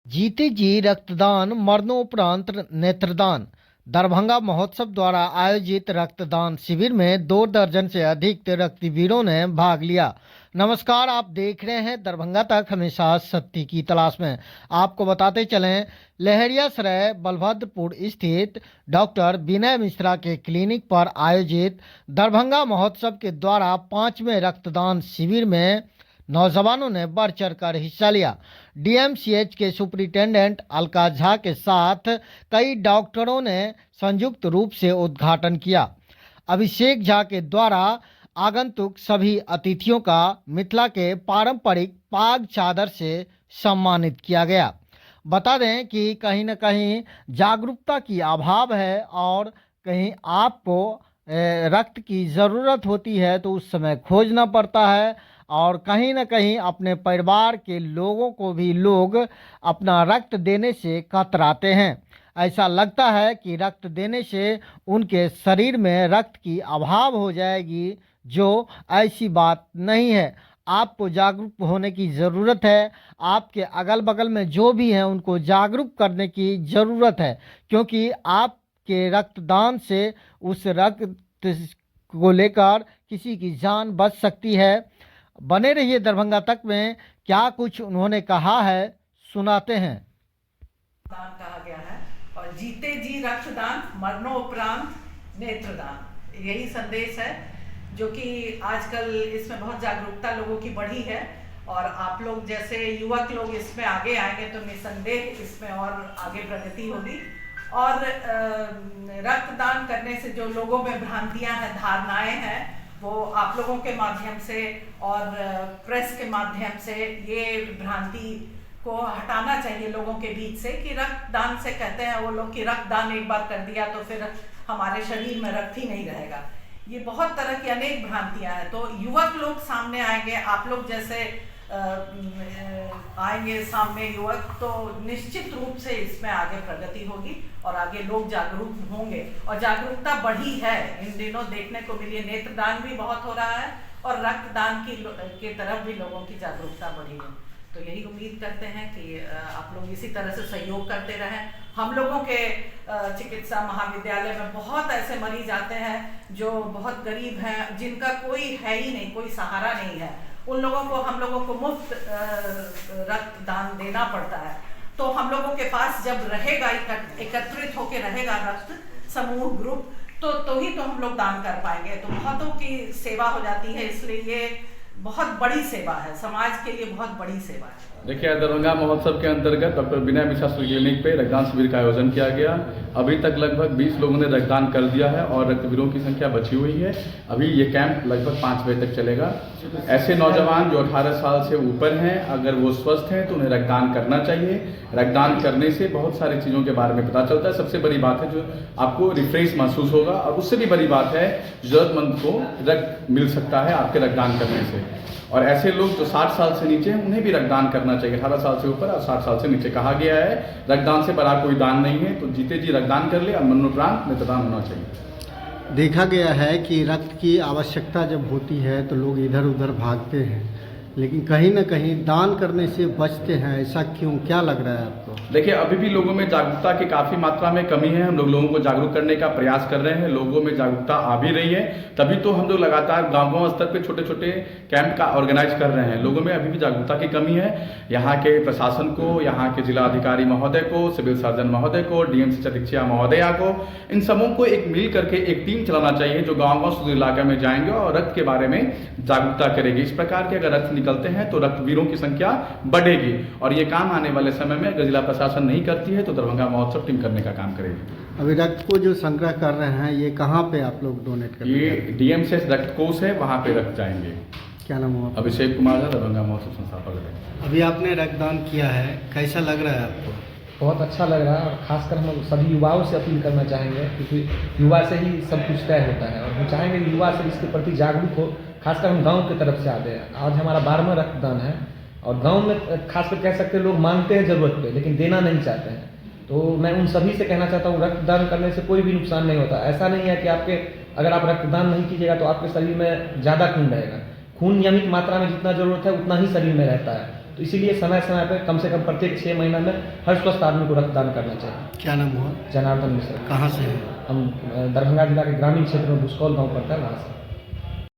जीते जी रक्तदान मरणोपरांत नेत्रदान। दरभंगा महोत्सव द्वारा आयोजित रक्तदान शिविर में 2 दर्जन से अधिक रक्तवीरों ने भाग लिया। नमस्कार, आप देख रहे हैं दरभंगा तक, हमेशा सत्य की तलाश में। आपको बताते चलें, लहरियासराय बलभद्रपुर स्थित डॉक्टर विनय मिश्रा के क्लिनिक पर आयोजित दरभंगा महोत्सव के द्वारा 5वें रक्तदान शिविर में नौजवानों ने बढ़ चढ़कर हिस्सा लिया। डीएमसीएच के सुपरिटेंडेंट अलका झा के साथ कई डॉक्टरों ने संयुक्त रूप से उद्घाटन किया। अभिषेक झा के द्वारा आगंतुक सभी अतिथियों का मिथिला के पारंपरिक पाग चादर से सम्मानित किया गया। बता दें कि कहीं न कहीं जागरूकता की अभाव है और कहीं आपको रक्त की ज़रूरत होती है तो उस समय खोजना पड़ता है, और कहीं न कहीं अपने परिवार के लोगों को भी लोग अपना रक्त देने से कतराते हैं। ऐसा लगता है कि रक्त देने से उनके शरीर में रक्त की अभाव हो जाएगी, जो ऐसी बात नहीं है। आपको जागरूक होने की ज़रूरत है। आपके अगल बगल में जो भी हैं उनको जागरूक करने की ज़रूरत है, क्योंकि आपके रक्तदान से उस रक्त को लेकर किसी की जान बच सकती है। बने रहिए दरभंगा तक में, क्या कुछ उन्होंने कहा है सुनाते हैं। दान कहा गया है और जीते जी रक्तदान मरणोपरांत नेत्रदान, यही संदेश है जो कि आजकल इसमें बहुत जागरूकता लोगों की बढ़ी है। और आप लोग जैसे युवक लोग इसमें आगे आएंगे तो निसंदेह इसमें और आगे प्रगति होगी। और रक्तदान करने से जो लोगों में भ्रांतियां हैं, धारणाएं हैं, वो आप लोगों के माध्यम से और प्रेस के माध्यम से ये भ्रांति को हटाना चाहिए लोगों के बीच से कि रक्तदान से कहते हैं वो लोग कि रक्तदान एक बार कर दिया तो फिर हमारे शरीर में रक्त ही नहीं रहेगा। ये बहुत तरह की अनेक भ्रांतियां हैं। तो युवक लोग सामने आएंगे, आप लोग जैसे आएंगे सामने युवक, तो निश्चित रूप से इसमें आगे प्रगति होगी और आगे लोग जागरूक होंगे। और जागरूकता बढ़ी है, इन दिनों देखने को मिली है। नेत्रदान भी बहुत हो रहा है और रक्तदान की तरफ भी लोगों की जागरूकता बढ़ी है। तो यही उम्मीद करते हैं कि आप लोग इसी तरह से सहयोग करते रहें। हम लोगों के चिकित्सा महाविद्यालय में बहुत ऐसे मरीज आते हैं जो बहुत गरीब हैं, जिनका कोई है ही नहीं, कोई सहारा नहीं है। उन लोगों को हम लोगों को मुफ्त रक्तदान देना पड़ता है। तो हम लोगों के पास जब रहेगा, एकत्रित होकर रहेगा रक्त समूह ग्रुप, तो ही तो हम लोग दान कर पाएंगे। तो बहुतों की सेवा हो जाती है, इसलिए ये बहुत बड़ी सेवा है, समाज के लिए बहुत बड़ी सेवा है। देखिए, दरभंगा महोत्सव के अंतर्गत डॉक्टर विनय मिश्रा क्लिनिक पे रक्तदान शिविर का आयोजन किया गया। अभी तक लगभग 20 लोगों ने रक्तदान कर दिया है और रक्तवीरों की संख्या बची हुई है। अभी ये कैंप लगभग 5 बजे तक चलेगा। ऐसे नौजवान जो 18 साल से ऊपर हैं, अगर वो स्वस्थ हैं तो उन्हें रक्तदान करना चाहिए। रक्तदान करने से बहुत सारी चीज़ों के बारे में पता चलता है। सबसे बड़ी बात है जो आपको रिफ्रेश महसूस होगा, और उससे भी बड़ी बात है जरूरतमंद को रक्त मिल सकता है आपके रक्तदान करने से। और ऐसे लोग जो 60 साल से नीचे हैं उन्हें भी रक्तदान करना चाहिए। 18 साल से ऊपर और 60 साल से नीचे कहा गया है, रक्तदान से बड़ा कोई दान नहीं है। तो जीते जी रक्तदान कर ले और मरणोपरांत नेत्रदान होना चाहिए। देखा गया है कि रक्त की आवश्यकता जब होती है तो लोग इधर उधर भागते हैं, लेकिन कहीं ना कहीं दान करने से बचते हैं। ऐसा क्यों, क्या लग रहा है आपको? देखिए, अभी भी लोगों में जागरूकता की काफ़ी मात्रा में कमी है। हम लोगों को जागरूक करने का प्रयास कर रहे हैं, लोगों में जागरूकता आ भी रही है। तभी तो हम लोग लगातार गाँव स्तर पे छोटे छोटे कैंप का ऑर्गेनाइज कर रहे हैं। लोगों में अभी भी जागरूकता की कमी है। यहाँ के प्रशासन को, यहाँ के जिला अधिकारी महोदय को, सिविल सर्जन महोदय को, डीएमसीएच अधीक्षक महोदया को, इन सबों को एक मिल करके एक टीम चलाना चाहिए जो गाँव सुदूर इलाके में जाएंगे और रक्त के बारे में जागरूकता करेगी। इस प्रकार के अगर रक्त निकलते हैं तो रक्तवीरों की संख्या बढ़ेगी, और ये काम आने वाले समय में अगर जिला प्रशासन नहीं करती है तो दरभंगा महोत्सव टीम करने का काम करेगी। अभी रक्त को जो संग्रह कर रहे हैं, ये कहाँ पे आप लोग डोनेट कर रहे हैं? ये डीएमसीएच रक्त कोष है, वहाँ पे रक्त जाएंगे। क्या नाम हुआ? अभिषेक कुमार, दरभंगा महोत्सव संस्थापक है। अभी आपने रक्तदान किया है, कैसा लग रहा है आपको? बहुत अच्छा लग रहा है, और खासकर हम लोग सभी युवाओं से अपील करना चाहेंगे, क्योंकि युवा से ही सब कुछ तय होता है। और हम चाहेंगे कि युवा से इसके प्रति जागरूक हो। खासकर हम गांव की तरफ से आते हैं। आज हमारा 12वां रक्तदान है, और गांव में खासकर कह सकते हैं लोग मांगते हैं ज़रूरत पे, लेकिन देना नहीं चाहते हैं। तो मैं उन सभी से कहना चाहता हूँ, रक्तदान करने से कोई भी नुकसान नहीं होता। ऐसा नहीं है कि अगर आप रक्तदान नहीं कीजिएगा तो आपके शरीर में ज़्यादा खून रहेगा। खून नियमित मात्रा में जितना ज़रूरत है उतना ही शरीर में रहता है। तो इसीलिए समय समय पर कम से कम प्रत्येक 6 महीना में हर स्वस्थ आदमी को रक्तदान करना चाहिए। क्या नाम हुआ? जनार्दन मिश्र। कहाँ से है? हम दरभंगा जिला के ग्रामीण क्षेत्र में भुसकौल गाँव पड़ता है, वहाँ से।